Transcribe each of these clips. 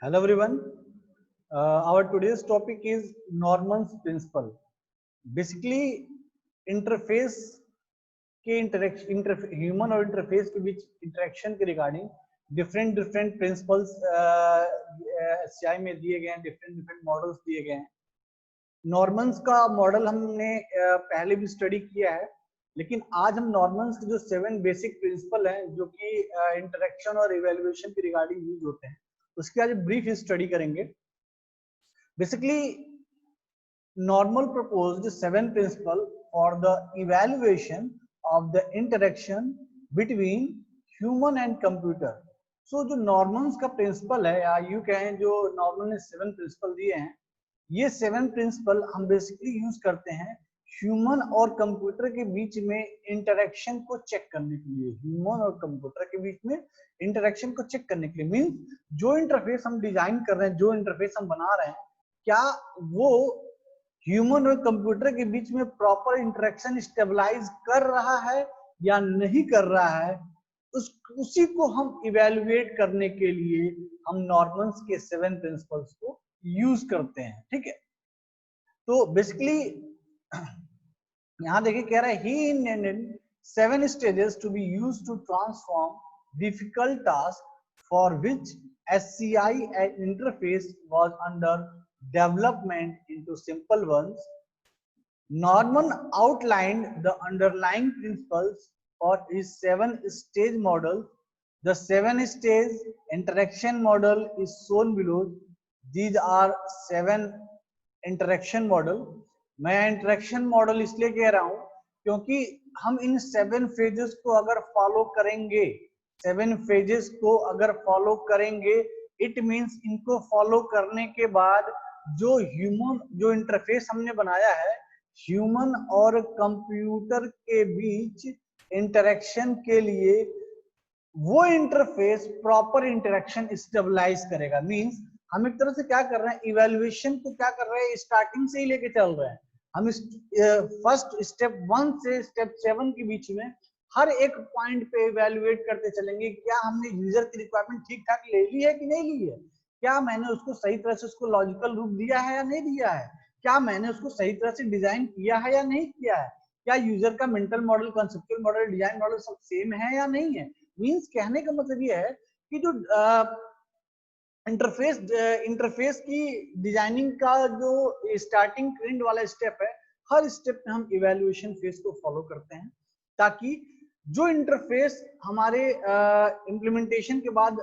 Hello everyone. Our today's topic is Norman's principle. Basically, interface के human और interface के बीच interaction के regarding different different principles SCI में दिए गए हैं, डिफरेंट डिफरेंट मॉडल्स दिए गए हैं। नॉर्मन्स का मॉडल हमने पहले भी स्टडी किया है, लेकिन आज हम नॉर्मन्स के जो 7 बेसिक प्रिंसिपल हैं जो कि इंटरेक्शन और इवेल्युएशन के रिगार्डिंग यूज होते हैं, उसकी आज ब्रीफ स्टडी करेंगे। Basically Normal proposed 7 principles for the evaluation of the interaction between human and computer. So जो नॉर्मन्स का प्रिंसिपल है या यू कहें जो नॉर्मल ने 7 प्रिंसिपल दिए हैं, ये 7 प्रिंसिपल हम बेसिकली यूज करते हैं ह्यूमन और कंप्यूटर के बीच में इंटरेक्शन को चेक करने के लिए। ह्यूमन और कंप्यूटर के बीच में इंटरेक्शन को चेक करने के लिए मीन्स जो इंटरफेस हम डिजाइन कर रहे हैं, जो इंटरफेस हम बना रहे हैं, क्या वो ह्यूमन और कंप्यूटर के बीच में प्रॉपर इंटरेक्शन स्टेबलाइज कर रहा है या नहीं कर रहा है, उसी को हम इवेलुएट करने के लिए हम नॉर्मन्स के 7 प्रिंसिपल्स को यूज करते हैं। ठीक है, तो बेसिकली यहां देखिए कह रहा है ही intended 7 stages to be used to transform difficult task for which SCI interface was under development into simple ones. Norman outlined the underlying principles for his 7-stage model. The 7-stage interaction model is shown below. These are 7 interaction model. मैं interaction model इसलिए कह रहा हूं क्योंकि हम इन 7 phases को अगर follow करेंगे, 7 फेजेस को अगर फॉलो करेंगे, इट मींस इनको फॉलो करने के बाद जो इंटरफेस हमने बनाया है ह्यूमन और कंप्यूटर के बीच इंटरेक्शन के लिए, वो इंटरफेस प्रॉपर इंटरेक्शन स्टेबलाइज करेगा। मींस हम एक तरह से क्या कर रहे हैं, इवैल्यूएशन को क्या कर रहे हैं, स्टार्टिंग से ही लेके चल रहे हैं। हम फर्स्ट स्टेप 1 से स्टेप 7 के बीच में हर एक पॉइंट पे इवैल्यूएट करते चलेंगे, क्या हमने यूजर की रिक्वायरमेंट ठीक ठाक ले ली है कि नहीं ली है, क्या मैंने उसको सही तरह से उसको लॉजिकल रूप दिया है या नहीं दिया है, क्या मैंने उसको सही तरह से डिजाइन किया है या नहीं किया है, क्या यूजर का mental model, conceptual model, design model सब सेम है या नहीं है। मींस कहने का मतलब ये है कि जो इंटरफेस की डिजाइनिंग का जो स्टार्टिंग ट्रेंड वाला स्टेप है, हर स्टेप में हम इवैल्यूएशन फेज को फॉलो करते हैं ताकि जो इंटरफेस हमारे इम्प्लीमेंटेशन के बाद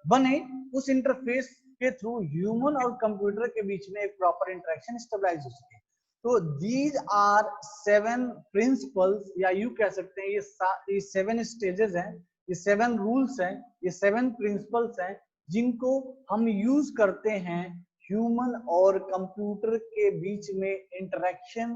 बने, उस इंटरफेस के थ्रू ह्यूमन और कंप्यूटर के बीच में एक प्रॉपर इंटरेक्शन स्टेबलाइज हो सके। तो दीज आर 7 प्रिंसिपल्स, या यू कह सकते हैं ये 7 स्टेजेस हैं, ये 7 रूल्स हैं, ये 7 प्रिंसिपल्स हैं जिनको हम यूज करते हैं ह्यूमन और कंप्यूटर के बीच में इंटरेक्शन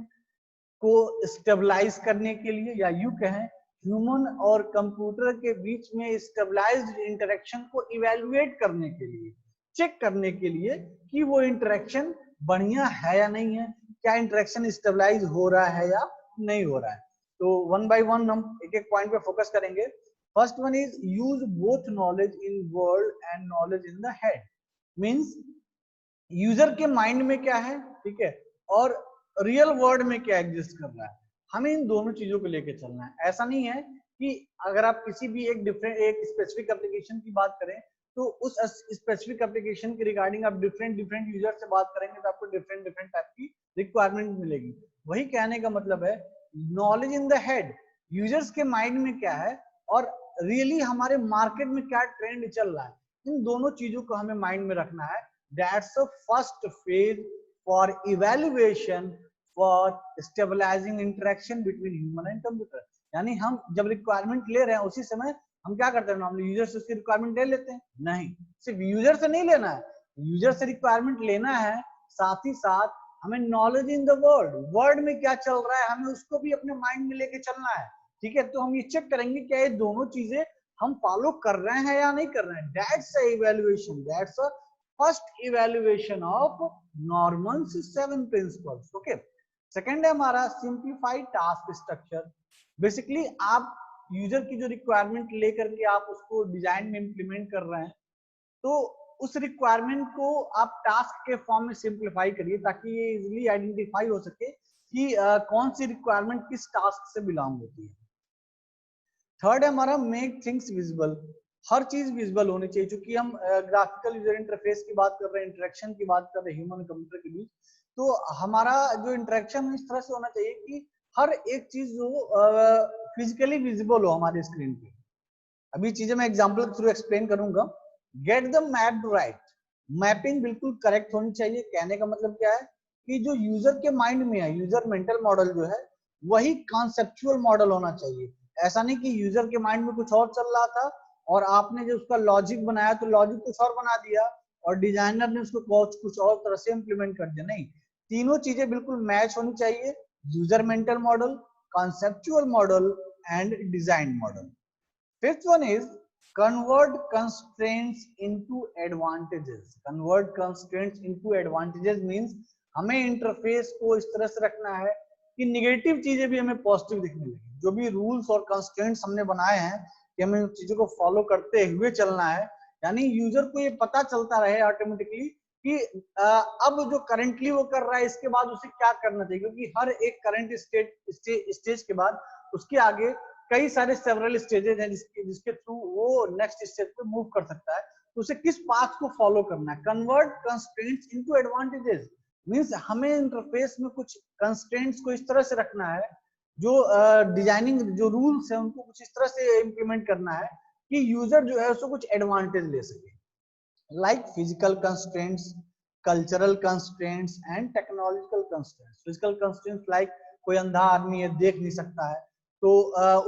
को स्टेबलाइज करने के लिए, या यू कहें ह्यूमन और कंप्यूटर के बीच में स्टेबलाइज्ड इंटरेक्शन को इवैल्यूएट करने के लिए, चेक करने के लिए कि वो इंटरेक्शन बढ़िया है या नहीं है, क्या इंटरेक्शन स्टेबलाइज हो रहा है या नहीं हो रहा है। तो 1 by 1 हम एक एक पॉइंट पे फोकस करेंगे। First one is use both knowledge in world and knowledge in the head. Means user के माइंड में क्या है, ठीक है, और रियल वर्ल्ड में क्या एग्जिस्ट कर रहा है, हमें इन दोनों चीजों को लेकर चलना है। ऐसा नहीं है कि अगर आप किसी भी एक स्पेसिफिक एप्लीकेशन की बात करें तो उस स्पेसिफिक एप्लीकेशन के रिगार्डिंग आप डिफरेंट यूजर से बात करेंगे तो आपको डिफरेंट टाइप की रिक्वायरमेंट मिलेगी। वही कहने का मतलब है knowledge in the head, users के माइंड में क्या है और रियली हमारे मार्केट में क्या ट्रेंड चल रहा है, इन दोनों चीजों को हमें माइंड में रखना है। That's the first phase for evaluation for stabilizing interaction between human and computer। यानी हम जब रिक्वायरमेंट ले रहे हैं उसी समय हम क्या करते हैं, नॉर्मली यूजर से उसकी रिक्वायरमेंट ले लेते हैं। नहीं, सिर्फ यूजर से नहीं लेना है, यूजर से रिक्वायरमेंट लेना है, साथ ही साथ हमें नॉलेज इन द वर्ल्ड में क्या चल रहा है हमें उसको भी अपने माइंड में लेके चलना है। ठीक है, तो हम ये चेक करेंगे क्या ये दोनों चीजें हम फॉलो कर रहे हैं या नहीं कर रहे हैं। That's a evaluation, that's a first evaluation of Norman's 7 principles। Okay, second है हमारा सिंप्लीफाइड टास्क स्ट्रक्चर। बेसिकली आप यूजर की जो रिक्वायरमेंट लेकर के आप उसको डिजाइन में इंप्लीमेंट कर रहे हैं, तो उस रिक्वायरमेंट को आप टास्क के फॉर्म में सिंप्लीफाई करिए ताकि ये इजीली आइडेंटिफाई हो सके कि कौन सी रिक्वायरमेंट किस टास्क से बिलोंग होती है। थर्ड है हमारा मेक थिंग्स विजिबल। हर चीज विजिबल होनी चाहिए, क्योंकि हम ग्राफिकल यूजर इंटरफेस की बात कर रहे हैं, इंटरेक्शन की बात कर रहे हैं ह्यूमन कंप्यूटर के बीच। तो हमारा जो इंटरेक्शन इस तरह से होना चाहिए कि हर एक चीज जो फिजिकली विजिबल हो हमारे स्क्रीन पे। अभी चीजें मैं एग्जांपल के थ्रू एक्सप्लेन करूंगा। Get the map right. Mapping बिल्कुल करेक्ट होनी चाहिए। कहने का मतलब क्या है कि जो यूजर के माइंड में है, यूजर मेंटल मॉडल जो है वही कॉन्सेप्चुअल मॉडल होना चाहिए। ऐसा नहीं कि यूजर के माइंड में कुछ और चल रहा था और आपने जो उसका लॉजिक बनाया तो लॉजिक कुछ और बना दिया और डिजाइनर ने उसको कुछ और तरह से इंप्लीमेंट कर दिया। नहीं, तीनों चीजें बिल्कुल मैच होनी चाहिए, user mental model, conceptual model and design model. Fifth one is convert constraints into advantages. Convert constraints into advantages means हमें इंटरफेस को इस तरह से रखना है कि निगेटिव चीजें भी हमें पॉजिटिव दिखने लगे। जो भी रूल्स और कंस्ट्रेंट्स हमने बनाए हैं कि हमें उन चीजों को फॉलो करते हुए चलना है, यानी यूजर को ये पता चलता रहे ऑटोमेटिकली कि अब जो करंटली वो कर रहा है इसके बाद उसे क्या करना चाहिए, क्योंकि हर एक करंट स्टेज के बाद उसके आगे कई सारे सेवरल स्टेजेस हैं जिसके थ्रू वो नेक्स्ट स्टेज पे मूव कर सकता है। तो उसे किस पाथ को फॉलो करना है। Convert constraints into advantages means हमें इंटरफेस में कुछ कंस्ट्रेंट्स को इस तरह से रखना है, जो डिजाइनिंग जो रूल्स है उनको कुछ इस तरह से इंप्लीमेंट करना है कि यूजर जो है उसको कुछ एडवांटेज ले सके। Like physical constraints, cultural constraints and technological constraints. Physical constraints like कोई अंधा आदमी है, देख नहीं सकता है, तो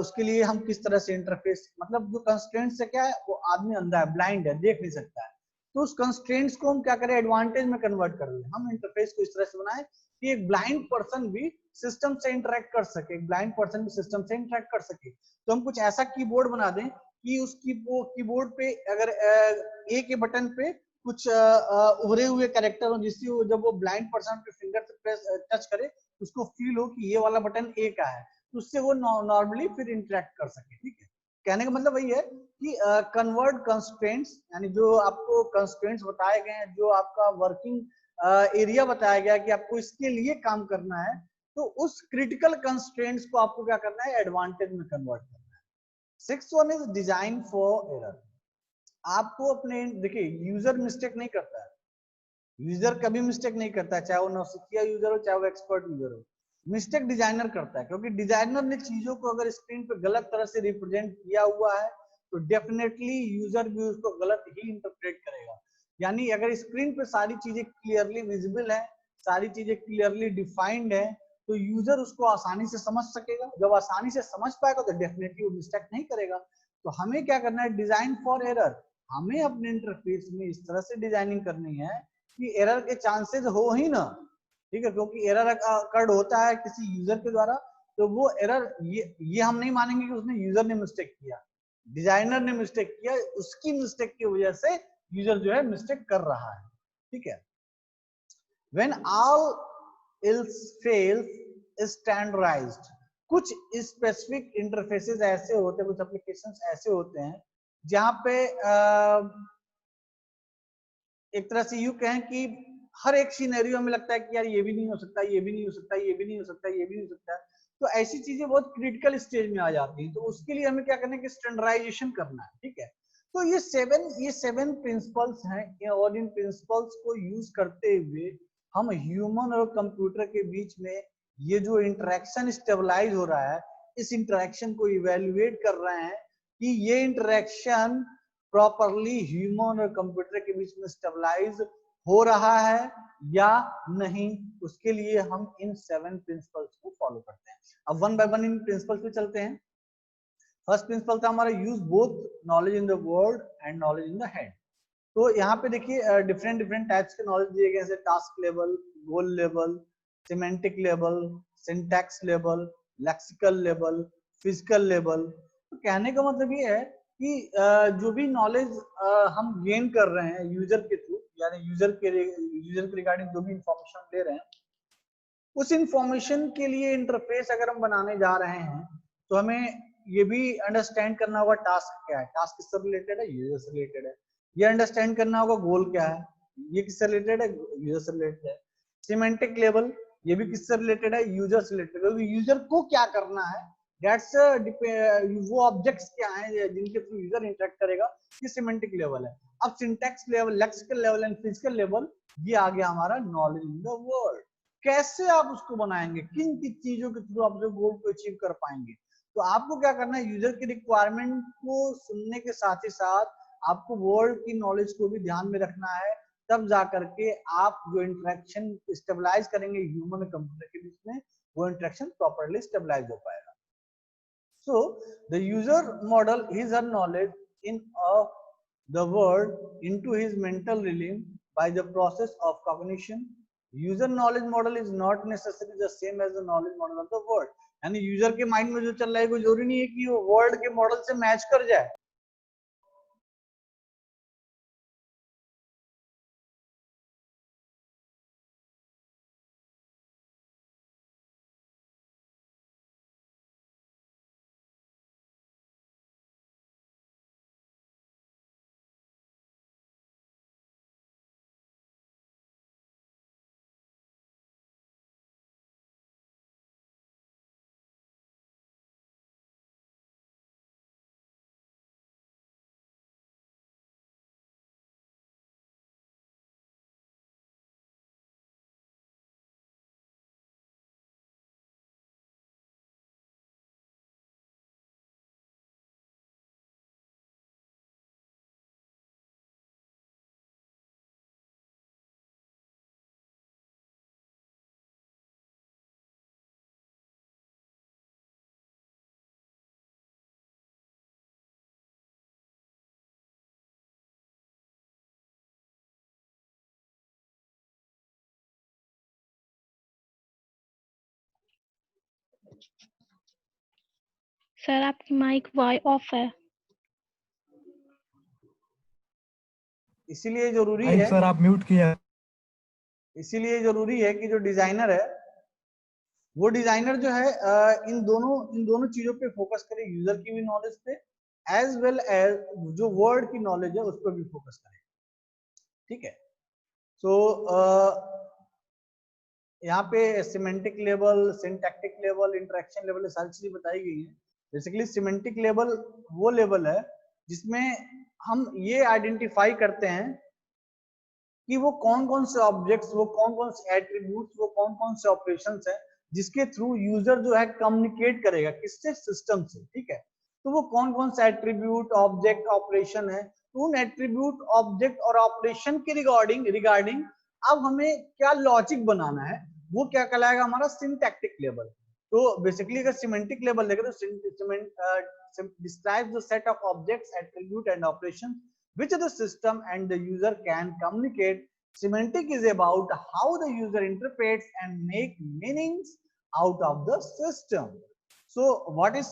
उसके लिए हम किस तरह से इंटरफेस, मतलब जो कंस्ट्रेंट्स है क्या है, वो आदमी अंधा है, ब्लाइंड है, देख नहीं सकता है, तो उस कंस्ट्रेंट्स को हम क्या करें, एडवांटेज में कन्वर्ट कर लें। हम इंटरफेस को इस तरह से बनाएं कि एक ब्लाइंड पर्सन भी सिस्टम से इंटरेक्ट कर सके, एक ब्लाइंड पर्सन भी सिस्टम से इंटरेक्ट कर सके। तो हम कुछ ऐसा कीबोर्ड बना दें कि उस कीबोर्ड पे अगर ए के बटन पे कुछ उभरे हुए कैरेक्टर हो, जिससे वो जब वो ब्लाइंड पर्सन पे फिंगर से प्रेस टच करे उसको फील हो कि ये वाला बटन ए का है, उससे वो नॉर्मली फिर इंटरेक्ट कर सके। ठीक है, कहने का मतलब वही है कि कन्वर्ट कंस्ट्रेंट्स, यानी जो आपको कंस्ट्रेंट्स बताए गए हैं, जो आपका वर्किंग एरिया बताया गया कि आपको इसके लिए काम करना है, तो उस क्रिटिकल कंस्ट्रेंट्स को आपको क्या करना है, एडवांटेज में कन्वर्ट करना है। Sixth one is design for error. आपको अपने, देखिए यूजर मिस्टेक नहीं करता है, यूजर कभी मिस्टेक नहीं करता है, चाहे वो नौसिखिया यूजर हो चाहे वो एक्सपर्ट यूजर हो। मिस्टेक डिजाइनर करता है, क्योंकि डिजाइनर ने चीजों को अगर स्क्रीन पे गलत तरह से रिप्रेजेंट किया हुआ है तो डेफिनेटली यूजर भी उसको गलत ही इंटरप्रेट करेगा। यानी अगर स्क्रीन पे सारी चीजें क्लियरली विजिबल है, सारी चीजें क्लियरली डिफाइंड है, तो यूजर उसको आसानी से समझ सकेगा। जब आसानी से समझ पाएगा तो डेफिनेटली वो मिस्टेक नहीं करेगा। तो हमें क्या करना है, डिजाइन फॉर एरर। हमें अपने इंटरफेस में इस तरह से डिजाइनिंग करनी है कि एरर के चांसेस हो ही ना। ठीक है, क्योंकि एरर अकर्ड होता है किसी यूजर के द्वारा, तो वो एरर ये हम नहीं मानेंगे कि उसने यूजर ने मिस्टेक किया, डिजाइनर ने मिस्टेक किया, उसकी मिस्टेक की वजह से यूजर जो है मिस्टेक कर रहा है। ठीक है, when all else fails standardized. कुछ स्पेसिफिक इंटरफेसेस ऐसे होते हैं, कुछ एप्लीकेशंस ऐसे होते हैं जहां पे एक तरह से यूं कहें कि हर एक सिनेरियो में लगता है कि यार ये भी नहीं हो सकता, ये भी नहीं हो सकता, ये भी नहीं हो सकता, ये भी नहीं हो सकता, तो ऐसी चीजें बहुत क्रिटिकल स्टेज में आ जाती हैं। तो उसके लिए हमें क्या करना है कि स्टैंडर्डाइजेशन करना है। ठीक है, तो ये सेवन प्रिंसिपल्स हैं और इन प्रिंसिपल्स को यूज करते हुए हम ह्यूमन और कंप्यूटर के बीच में ये जो इंटरेक्शन स्टेबलाइज हो रहा है, इस इंटरेक्शन को इवेल्युएट कर रहे हैं कि ये इंटरेक्शन प्रॉपरली ह्यूमन और कंप्यूटर के बीच में स्टेबलाइज हो रहा है या नहीं। उसके लिए हम इन 7 प्रिंसिपल्स को फॉलो करते हैं। अब one by one in principles पे चलते हैं। फर्स्ट प्रिंसिपल था हमारा, use both knowledge in the word and knowledge in the head. तो यहाँ पे देखिए डिफरेंट टाइप्स के नॉलेज दिए गए, जैसे task level, goal level, semantic level, syntax level, lexical level, physical level. तो कहने का मतलब ये है कि जो भी नॉलेज हम गेन कर रहे हैं यूजर के थ्रू, यानी यूजर के रिगार्डिंग जो भी इंफॉर्मेशन ले रहे हैं, उस इंफॉर्मेशन के लिए इंटरफेस अगर हम बनाने जा रहे हैं तो हमें ये भी अंडरस्टैंड करना होगा टास्क क्या है, टास्क किससे रिलेटेड है, यूजर से रिलेटेड है। ये अंडरस्टैंड करना होगा गोल क्या है, ये किससे रिलेटेड है, यूजर से रिलेटेड है। सिमेंटिक लेवल, ये भी किससे रिलेटेड है, यूजर से रिलेटेड है। यूजर को क्या करना है, दैट्स वो ऑब्जेक्ट्स क्या हैं जिनके थ्रू यूजर इंटरेक्ट करेगा, ये सिमेंटिक लेवल है। अब syntax level, lexical level and physical level, ये आ गया हमारा नॉलेज इन द वर्ड। कैसे आप उसको बनाएंगे, किन किन चीजों के थ्रू आप जो गोल को अचीव कर पाएंगे। तो आपको क्या करना है, यूजर की रिक्वायरमेंट को सुनने के साथ ही साथ आपको वर्ल्ड की नॉलेज को भी ध्यान में रखना है, तब जाकर के आप जो इंटरेक्शन स्टेबलाइज करेंगे ह्यूमन और कंप्यूटर के बीच में, वो इंटरेक्शन प्रॉपर्ली स्टेबलाइज हो पाएगा। So the user model his her knowledge in of the world into his mental realm by the process of cognition. User knowledge model is not necessarily the same as the knowledge model of the world. यानी user के mind में जो चल रहा है कोई जरूरी नहीं है कि वो वर्ल्ड के मॉडल से मैच कर जाए। सर आपकी माइक वाई ऑफ है। इसीलिए जरूरी माइक है, सर आप म्यूट किया। इसीलिए जरूरी है कि जो डिजाइनर है वो डिजाइनर जो है इन दोनों चीजों पे फोकस करे, यूजर की भी नॉलेज पे एज वेल एज जो वर्ड की नॉलेज है उस पर भी फोकस करे। ठीक है, सो यहाँ पे semantic level, syntactic level, interaction level, ये सारी चीजें बताई गई हैं। बेसिकली सिमेंटिक लेवल वो लेवल है जिसमें हम ये आइडेंटिफाई करते हैं कि वो कौन कौन से ऑब्जेक्ट्स, वो कौन कौन से एट्रीब्यूट्स, वो कौन कौन से ऑपरेशंस है जिसके थ्रू यूजर जो है कम्युनिकेट करेगा, किससे, सिस्टम से। ठीक है, तो वो कौन कौन सा एट्रीब्यूट, ऑब्जेक्ट, ऑपरेशन है, तो उन एट्रीब्यूट, ऑब्जेक्ट और ऑपरेशन के रिगार्डिंग अब हमें क्या लॉजिक बनाना है, वो क्या कहलाएगा, हमारा सिंटैक्टिक लेवल। तो बेसिकली अगर सिमेंटिक लेवल देखें तो describes the set of objects, attribute and operation which the system and the user can communicate. Semantic is about how the user interprets and make meanings out of the system. So what is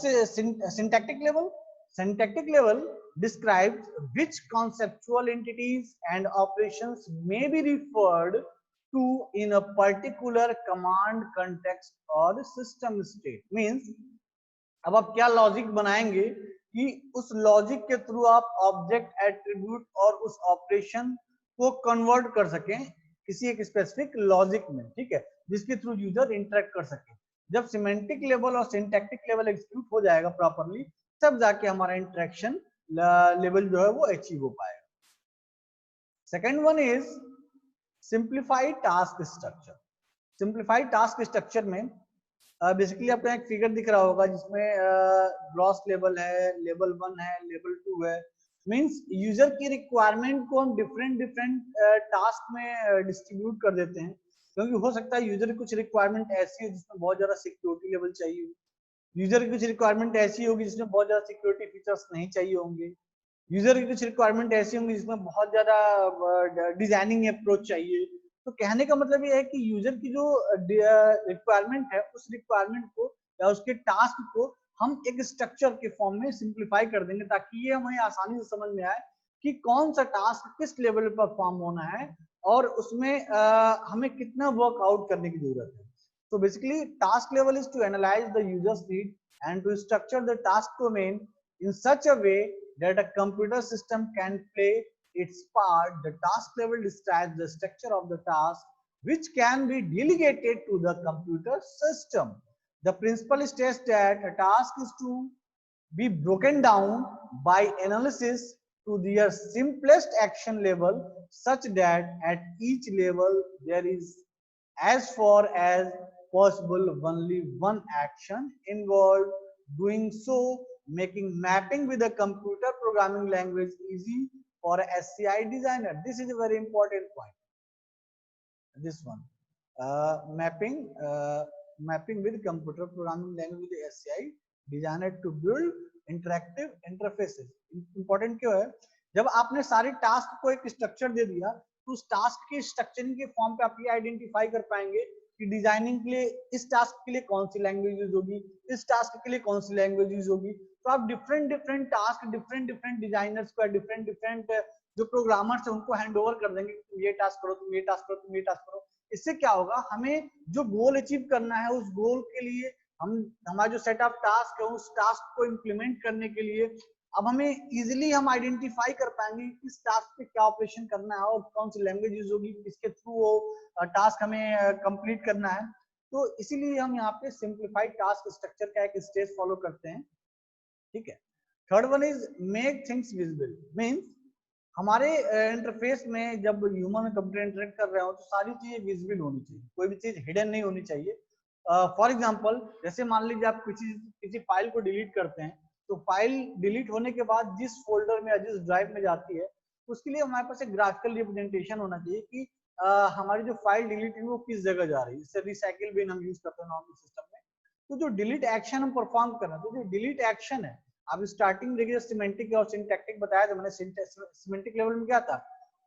syntactic level? Syntactic level describes which conceptual entities and operations may be referred to in a particular command context or system state. Means अब आप क्या logic बनाएंगे कि उस logic के through आप object, attribute और उस ऑपरेशन को कन्वर्ट कर सकें किसी एक स्पेसिफिक लॉजिक में। ठीक है, जिसके थ्रू यूजर इंटरेक्ट कर सके। जब सिमेंटिक लेवल और सिंटैक्टिक लेवल एग्जीक्यूट हो जाएगा प्रॉपरली, तब जाके हमारा इंटरेक्शन लेवल जो है वो अचीव हो पाएगा। Second one is simplified task structure. Simplified task structure में बेसिकली आपको एक फिगर दिख रहा होगा जिसमें ग्रॉस लेवल है, लेवल 1 है, लेवल 2 है। मींस यूजर की रिक्वायरमेंट को हम डिफरेंट टास्क में डिस्ट्रीब्यूट कर देते हैं, क्योंकि हो सकता है यूजर की कुछ रिक्वायरमेंट ऐसी है जिसमें बहुत ज्यादा सिक्योरिटी लेवल चाहिए हो, यूजर की कुछ रिक्वायरमेंट ऐसी होगी जिसमें बहुत ज्यादा सिक्योरिटी फीचर्स नहीं चाहिए होंगे, यूजर की कुछ रिक्वायरमेंट ऐसी होंगी जिसमें बहुत ज्यादा डिजाइनिंग अप्रोच चाहिए। तो कहने का मतलब ये है कि यूजर की जो रिक्वायरमेंट है, उस रिक्वायरमेंट को या उसके टास्क को हम एक स्ट्रक्चर के फॉर्म में सिंप्लीफाई कर देंगे, ताकि ये हमें आसानी से समझ में आए कि कौन सा टास्क किस लेवल पर परफॉर्म होना है और उसमें हमें कितना वर्क आउट करने की जरूरत है। So basically task level is to analyze the user's need and to structure the task domain in such a way that a computer system can play its part, the task level describes the structure of the task which can be delegated to the computer system. The principle states that a task is to be broken down by analysis to their simplest action level, such that at each level there is as far as possible only one action involved. Doing so, making mapping with a computer programming language easy for a SCI designer. This is a very important point. This one, mapping with computer programming language with SCI designer to build interactive interfaces. Important क्यों है? जब आपने सारे task को एक structure दे दिया तो उस टास्क के स्ट्रक्चरिंग के फॉर्म पे आप ये आइडेंटिफाई कर पाएंगे कि डिजाइनिंग के लिए इस टास्क के लिए कौन सी लैंग्वेज यूज होगी, इस टास्क के लिए कौन सी लैंग्वेज यूज होगी. तो आप डिफरेंट टास्क डिफरेंट डिजाइनर्स को, डिफरेंट जो प्रोग्रामर्स है उनको हैंड ओवर कर देंगे, तुम ये टास्क करो, तुम ये टास्क करो, तुम ये टास्क करो. इससे क्या होगा, हमें जो गोल अचीव करना है उस गोल के लिए हमारा जो सेट ऑफ टास्क है उस टास्क को इम्प्लीमेंट करने के लिए अब हमें इजीली हम आइडेंटिफाई कर पाएंगे किस टास्क पे क्या ऑपरेशन करना है और कौन सी लैंग्वेज यूज होगी, किसके थ्रू वो टास्क हमें कंप्लीट करना है. तो इसीलिए हम यहाँ पे सिंप्लीफाइड टास्क स्ट्रक्चर का एक स्टेज फॉलो करते हैं. ठीक है. Third one is make things visible. Means हमारे इंटरफेस में जब ह्यूमन और कंप्यूटर इंटरेक्ट कर रहे हो तो सारी चीजें विजिबल होनी चाहिए, कोई भी चीज हिडन नहीं होनी चाहिए. फॉर एग्जाम्पल, जैसे मान लीजिए आप किसी फाइल को डिलीट करते हैं तो फाइल डिलीट होने के बाद जिस फोल्डर में या जिस ड्राइव में जाती है उसके लिए हमारे पास एक ग्राफिकल रिप्रेजेंटेशन होना चाहिए कि हमारी जो फाइल डिलीट है वो किस जगह जा रही है. इससे रिसाइकिल बिन हम यूज करते हैं नॉर्मल सिस्टम में. तो जो डिलीट एक्शन हम परफॉर्म कर रहे हैं, तो जो डिलीट एक्शन है, आप स्टार्टिंग देखिए सिमेंटिक और सिंटैक्टिक बताया था मैंने. सिमेंटिक लेवल में क्या था,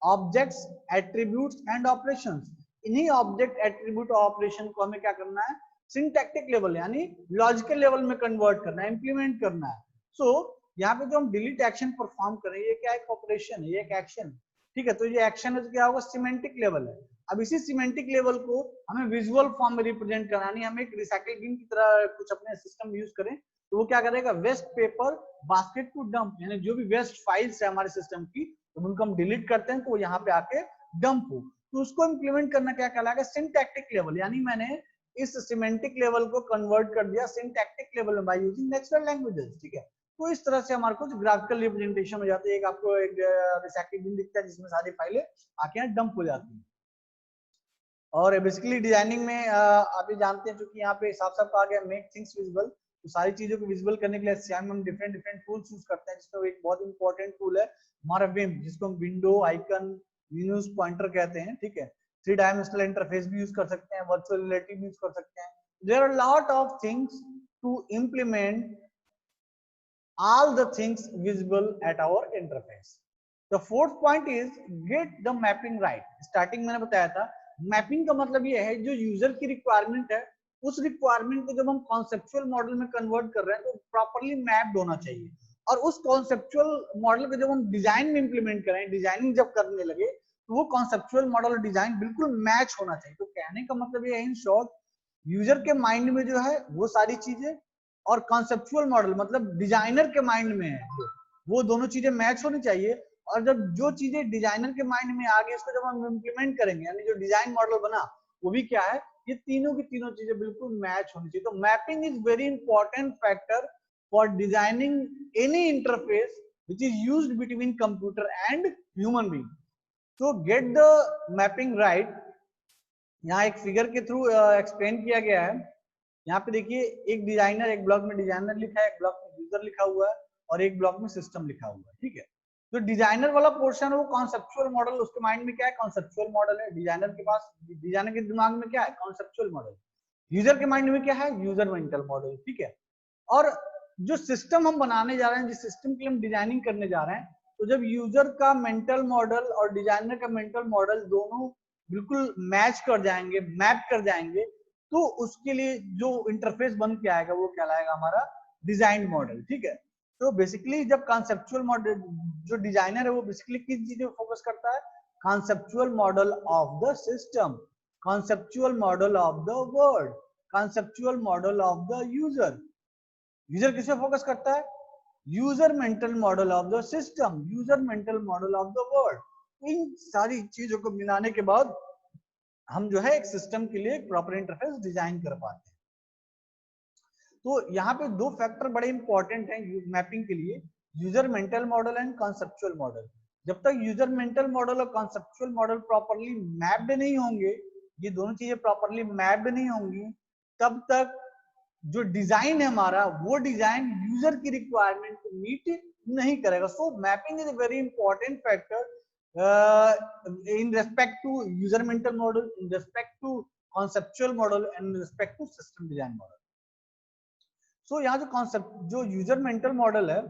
ऑब्जेक्ट्स, एट्रीब्यूट्स एंड ऑपरेशंस. इन्हीं ऑब्जेक्ट, एट्रीब्यूट और ऑपरेशन को हमें क्या करना है, सिंटैक्टिक लेवल यानी लॉजिकल लेवल में कन्वर्ट करना है, इंप्लीमेंट करना है. सो यहाँ पे जो हम डिलीट एक्शन परफॉर्म कर रहे हैं ये क्या, एक ऑपरेशन है, ये एक एक्शन है. ठीक है. तो ये एक्शन है तो क्या होगा, सिमेंटिक लेवल है. अब इसी सिमेंटिक लेवल को हमें विजुअल फॉर्म में रिप्रेजेंट करना है. हम एक रिसाइकिल बिन की तरह कुछ अपने सिस्टम यूज करें तो वो क्या करेगा, waste paper basket to dump, यानी जो भी वेस्ट फाइल्स है हमारे सिस्टम की तो उनको हम डिलीट करते हैं तो वो यहाँ पे आके डंप हो. तो उसको इंप्लीमेंट करना क्या कहलाएगा, सिंटैक्टिक लेवल. यानी मैंने इस सिमेंटिक लेवल को कन्वर्ट कर दिया सिंटैक्टिक लेवल में बाय यूजिंग नेचुरल लैंग्वेजेस. ठीक है. तो इस तरह से हमारे कुछ ग्राफिकल रिप्रेजेंटेशन हो जाती है. एक आपको एक रिसाइकिल बिन दिखता है जिसमें सारी फाइलें आके डंप हो जाती हैं. और बेसिकली डिजाइनिंग में आप ये जानते हैं क्योंकि यहाँ पे साफ साफ कहा गया मेक थिंग्स विजिबल. तो सारी चीजों को विजिबल करने के लिए SCM हम डिफरेंट टूल्स यूज करते हैं, जिसमें एक बहुत इंपॉर्टेंट टूल है हमारा विम, जिसको हम विंडो आइकन मेन्यूज पॉइंटर कहते हैं. ठीक है. 3 डायमेंशनल इंटरफेस भी यूज कर सकते हैं, वर्चुअल रियलिटी भी यूज कर सकते हैं. There are lot of things to implement all the things visible at our interface. The fourth point is get the mapping right. Starting मैंने बताया था मैपिंग का मतलब ये है जो यूजर की रिक्वायरमेंट है उस रिक्वायरमेंट को जब हम कॉन्सेप्चुअल मॉडल में कन्वर्ट कर रहे हैं तो प्रॉपर्ली मैप्ड होना चाहिए. और उस कॉन्सेप्चुअल मॉडल को जब हम डिजाइन में इंप्लीमेंट करें, डिजाइनिंग जब करने लगे तो वो कॉन्सेप्चुअल मॉडल और डिजाइन बिल्कुल मैच होना चाहिए. तो कहने का मतलब ये है इन शॉर्ट, यूजर के माइंड में जो है वो सारी चीजें और कॉन्सेप्चुअल मॉडल मतलब डिजाइनर के माइंड में है वो दोनों चीजें मैच होनी चाहिए. और जब जो चीजें डिजाइनर के माइंड में आ गई इसको जब हम इम्प्लीमेंट करेंगे यानी जो डिजाइन मॉडल बना वो भी क्या है, ये तीनों की तीनों चीजें बिल्कुल मैच होनी चाहिए. तो mapping is very important factor for designing any interface which is used between computer and human being. तो गेट द मैपिंग राइट. यहाँ एक फिगर के थ्रू एक्सप्लेन किया गया है. यहाँ पे देखिए एक डिजाइनर, एक ब्लॉक में डिजाइनर लिखा है, एक ब्लॉक में यूजर लिखा हुआ है और एक ब्लॉक में सिस्टम लिखा हुआ है. ठीक है. तो डिजाइनर वाला पोर्शन है वो कॉन्सेप्चुअल मॉडल, उसके माइंड में क्या है, कॉन्सेप्चुअल मॉडल है. डिजाइनर के पास, डिजाइनर के दिमाग में क्या है, कॉन्सेप्चुअल मॉडल. यूजर के माइंड में क्या है, यूजर मेंटल मॉडल. ठीक है. और जो सिस्टम हम बनाने जा रहे हैं, जिस सिस्टम के लिए हम डिजाइनिंग करने जा रहे हैं, तो जब यूजर का मेंटल मॉडल और डिजाइनर का मेंटल मॉडल दोनों बिल्कुल मैच कर जाएंगे, मैप कर जाएंगे, तो उसके लिए जो इंटरफेस बन के आएगा वो कहलाएगा हमारा डिजाइन मॉडल. ठीक है. तो बेसिकली जब कॉन्सेप्चुअल मॉडल, जो डिजाइनर है वो बेसिकली किस चीज पे फोकस करता है, conceptual model of the system, conceptual model of the word, conceptual model of the user. User किस पे फोकस करता है, user mental model of the system, user mental model of the world. इन सारी चीजों को मिलाने के बाद हम जो है एक सिस्टम के लिए एक प्रॉपर इंटरफेस डिजाइन कर पाते हैं। तो यहाँ पे दो फैक्टर बड़े इंपॉर्टेंट हैं मैपिंग के लिए, user mental model and conceptual model. जब तक यूजर मेंटल मॉडल और कॉन्सेप्चुअल मॉडल प्रॉपरली मैप्ड नहीं होंगे, ये दोनों चीजें प्रॉपरली मैप्ड नहीं होंगी, तब तक जो डिजाइन है हमारा वो डिजाइन यूजर की रिक्वायरमेंट को मीट नहीं करेगा। So mapping is a very important factor in respect to user mental model, in respect to conceptual model and in respect to system design model. So यहाँ जो concept जो user mental model है,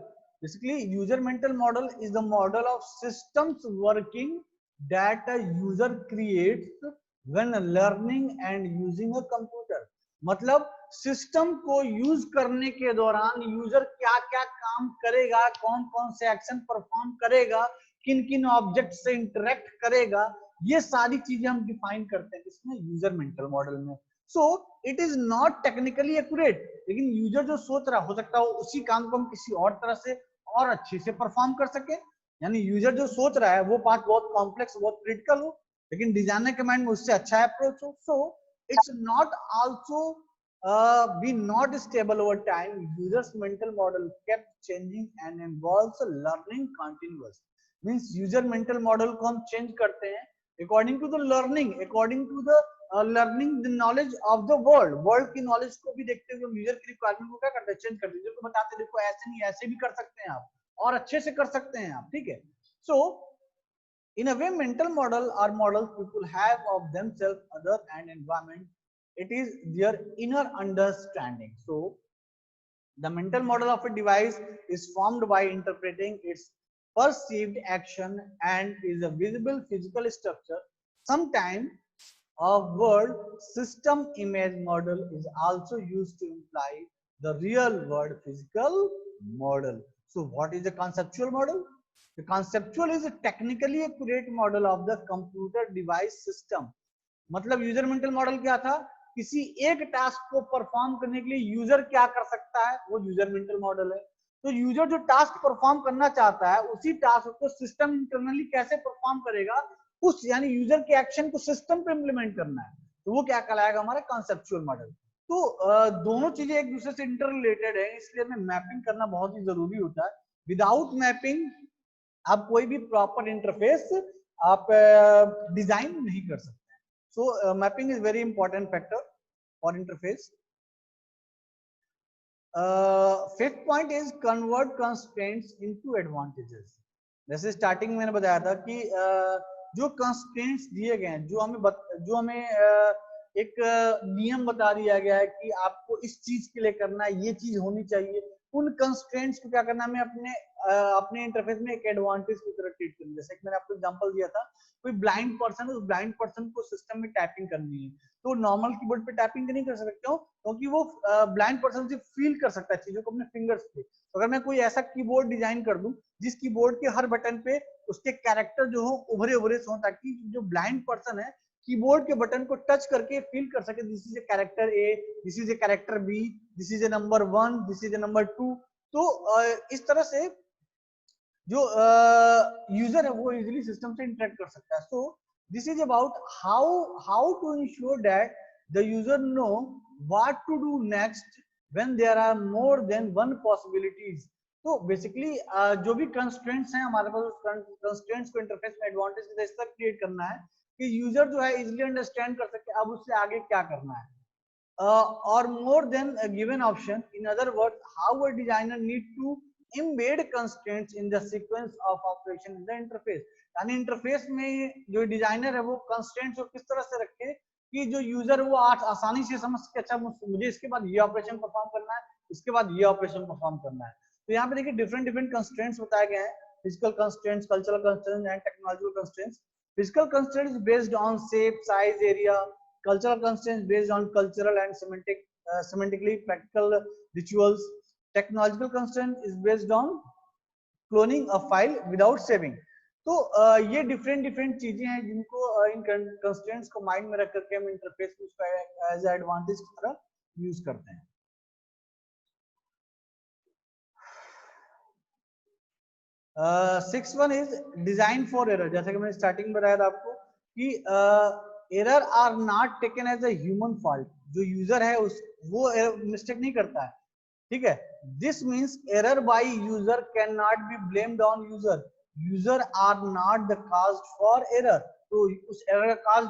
basically user mental model is the model of systems working that a user creates when learning and using a computer. मतलब system को use करने के दौरान user क्या क्या काम करेगा, कौन कौन से एक्शन परफॉर्म करेगा, किन किन ऑब्जेक्ट से इंटरेक्ट करेगा, ये सारी चीजें हम डिफाइन करते हैं इसमें यूजर मेंटल मॉडल में। So it is not technically accurate, लेकिन यूजर जो सोच रहा हो सकता है उसी काम को हम किसी और तरह से और अच्छे से परफॉर्म कर सके। यानी यूजर जो सोच रहा है वो पार्ट बहुत कॉम्प्लेक्स, बहुत क्रिटिकल हो, लेकिन डिजाइनर के माइंड में उससे अच्छा अप्रोच हो। So it's not also be not stable over time. Users mental model kept changing and involves learning continuous. Means user mental model को हम change करते हैं according to the learning, according to the learning the knowledge of the world की knowledge को भी देखते हुए user की रिक्वायरमेंट को क्या करते हैं, चेंज करते हैं। जो बताते हैं देखो ऐसे नहीं ऐसे भी कर सकते हैं आप, और अच्छे से कर सकते हैं आप, ठीक है। सो in a way mental model or models people have of themselves, other and environment, it is their inner understanding. So the mental model of a device is formed by interpreting its perceived action and is a visible physical structure. Sometimes a word system image model is also used to imply the real world physical model. So what is the conceptual model? The conceptual is a technically accurate model of the computer device system. मतलब user mental model क्या था, किसी एक task को perform करने के लिए user क्या कर सकता है, वो यूजर मेंटल मॉडल है। तो यूजर जो टास्क परफॉर्म करना चाहता है उसी टास्क को सिस्टम इंटरनली कैसे परफॉर्म करेगा, उस यानी यूजर के एक्शन को सिस्टम पे इंप्लीमेंट करना है, तो वो क्या कहलाएगा हमारा कॉन्सेप्चुअल मॉडल। तो दोनों चीजें एक दूसरे से इंटर रिलेटेड है, इसलिए हमें मैपिंग करना बहुत ही जरूरी होता है। विदाउट मैपिंग आप कोई भी प्रॉपर इंटरफेस आप डिजाइन नहीं कर सकते। So mapping is very important factor for interface. Fifth point is convert constraints into advantages. जैसे स्टार्टिंग में मैंने बताया था कि जो कंस्ट्रेंट्स दिए गए हैं, जो हमें एक नियम बता दिया गया है कि आपको इस चीज के लिए करना है, ये चीज होनी चाहिए, उन कंस्ट्रेंट्स को क्या करना है, हमें अपने इंटरफेस में एक एडवांटेज की तरह ट्रीट करना। जैसे कि मैंने आपको एग्जांपल दिया था, कोई ब्लाइंड पर्सन है, उस ब्लाइंड पर्सन को सिस्टम में टाइपिंग करनी है, तो नॉर्मल कीबोर्ड पे टाइपिंग नहीं कर सकते हो, क्योंकि वो ब्लाइंड पर्सन से फील कर सकता है चीजों को अपने फिंगर्स पे। तो अगर मैं कोई ऐसा कीबोर्ड डिजाइन कर दूं जिस कीबोर्ड के हर बटन पे उसके कैरेक्टर जो हो उभरे उभरे हो, ताकि जो ब्लाइंड पर्सन है कीबोर्ड के बटन को टच करके फील कर सके, this is a character A, this is a character B, this is a number 1, this is a number 2। तो इस तरह से जो यूजर है वो इजीली सिस्टम से इंटरेक्ट कर सकता है। So this is about how to ensure that the user know what to do next when there are more than one possibilities. तो बेसिकली जो भी कंस्ट्रेंट्स हैं हमारे पास, उस कंस्ट्रेंट्स को इंटरफेस में एडवांटेज की तरह क्रिएट करना है कि यूजर जो है इजीली अंडरस्टैंड कर सके अब उससे आगे क्या करना है, or more than a given option. In other words, how a designer need to embed constraints in the sequence of operation in the interface. यानी इंटरफेस में जो डिजाइनर है वो कंस्ट्रेंट्स को किस तरह से रखे कि जो यूजर वो आसानी से समझ सके, अच्छा मुझे इसके बाद ये ऑपरेशन परफॉर्म करना है, इसके बाद ये ऑपरेशन परफॉर्म करना है। तो यहाँ पे देखिए डिफरेंट डिफरेंट कंस्ट्रेंट्स बताए गए हैं, physical constraints, cultural constraints and technological constraints. Physical constraints based on shape, size, area. Cultural constraints based on cultural and semantically practical rituals. Technological constraint is based on cloning a file without saving. तो ये different different चीजें हैं जिनको इन constraints को mind में रख करके हम इंटरफेस में उसका एज एडवांटेज की तरह यूज करते हैं। Six one is design for error. जैसे कि मैंने स्टार्टिंग में बताया था आपको कि error are not taken as a human fault. जो यूजर है उस वो मिस्टेक नहीं करता है, ठीक है। This means error by user can not be blamed on user. User are not the cause for error. तो उस एरर का काज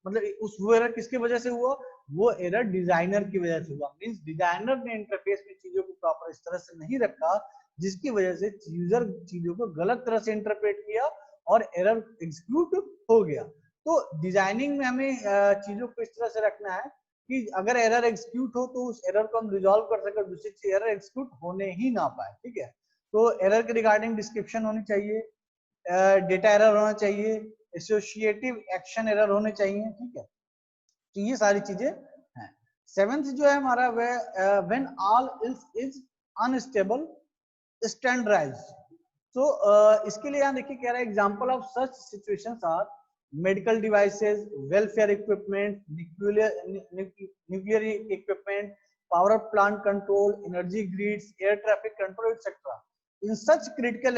मतलब उस वो एरर किसकी वजह से हुआ? वो एरर डिजाइनर की वजह से हुआ। मींस डिजाइनर ने इंटरफेस में चीजों को प्रॉपर इस तरह से नहीं रखा जिसकी वजह से यूजर चीजों को गलत तरह से इंटरप्रेट किया और एरर एग्जीक्यूट हो गया। तो डिजाइनिंग में हमें चीजों को इस तरह से रखना है कि अगर एरर एग्जीक्यूट हो तो उस एरर को हम रिजॉल्व कर सके, दूसरी चीज एरर एग्जीक्यूट होने ही ना पाए, ठीक है। तो एरर के रिगार्डिंग डिस्क्रिप्शन होनी चाहिए, डेटा एरर होना चाहिए, एसोसिएटिव एक्शन एरर होने चाहिए, ठीक है। तो ये सारी चीजें हैं। सेवेंथ जो है हमारा वह when all is unstable standardized. तो इसके लिए यहाँ देखिए कह रहा है example of such situations are medical devices, welfare equipment, nuclear equipment, power plant control, energy grids, air traffic control etcetera. In such critical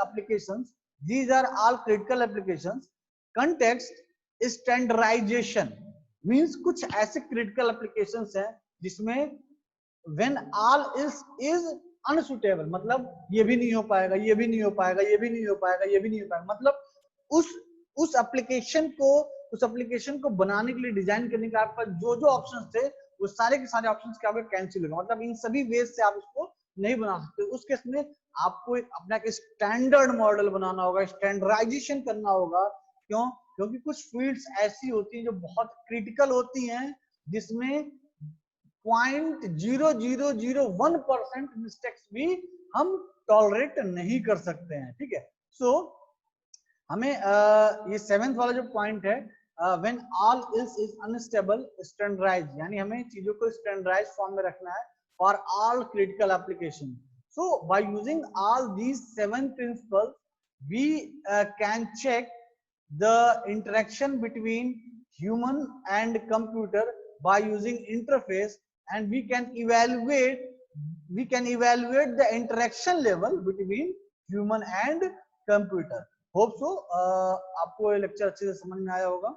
applications, these are all critical applications. Context standardization means कुछ ऐसे critical applications हैं जिसमें when all is unsuitable, मतलब ये भी नहीं हो पाएगा, ये भी नहीं हो पाएगा, ये भी नहीं हो पाएगा, ये भी नहीं हो पाएगा, मतलब उस एप्लीकेशन को बनाने के लिए, डिजाइन करने के आपका जो जो ऑप्शंस थे वो सारे के सारे ऑप्शंस के आपके कैंसिल हो गए। मतलब इन सभी वेज से आप उसको नहीं बना सकते। उस केस में आपको अपना एक स्टैंडर्ड मॉडल बनाना होगा, स्टैंडर्डाइजेशन करना होगा। क्यों? क्योंकि कुछ फील्ड्स ऐसी होती हैं जो बहुत क्रिटिकल होती हैं जिसमें 0.0001% मिस्टेक्स भी हम टॉलरेट नहीं कर सकते हैं, ठीक है। सो हमें ये सेवेंथ वाला जो पॉइंट है when all is unstable standardize, यानी हमें चीजों को स्टैंडर्डाइज फॉर्म में रखना है for all critical application. So by using all these 7 principles we can check the interaction between human and computer by using interface, and we can evaluate the interaction level between human and computer. Hope so आपको ये lecture अच्छे से समझ में आया होगा।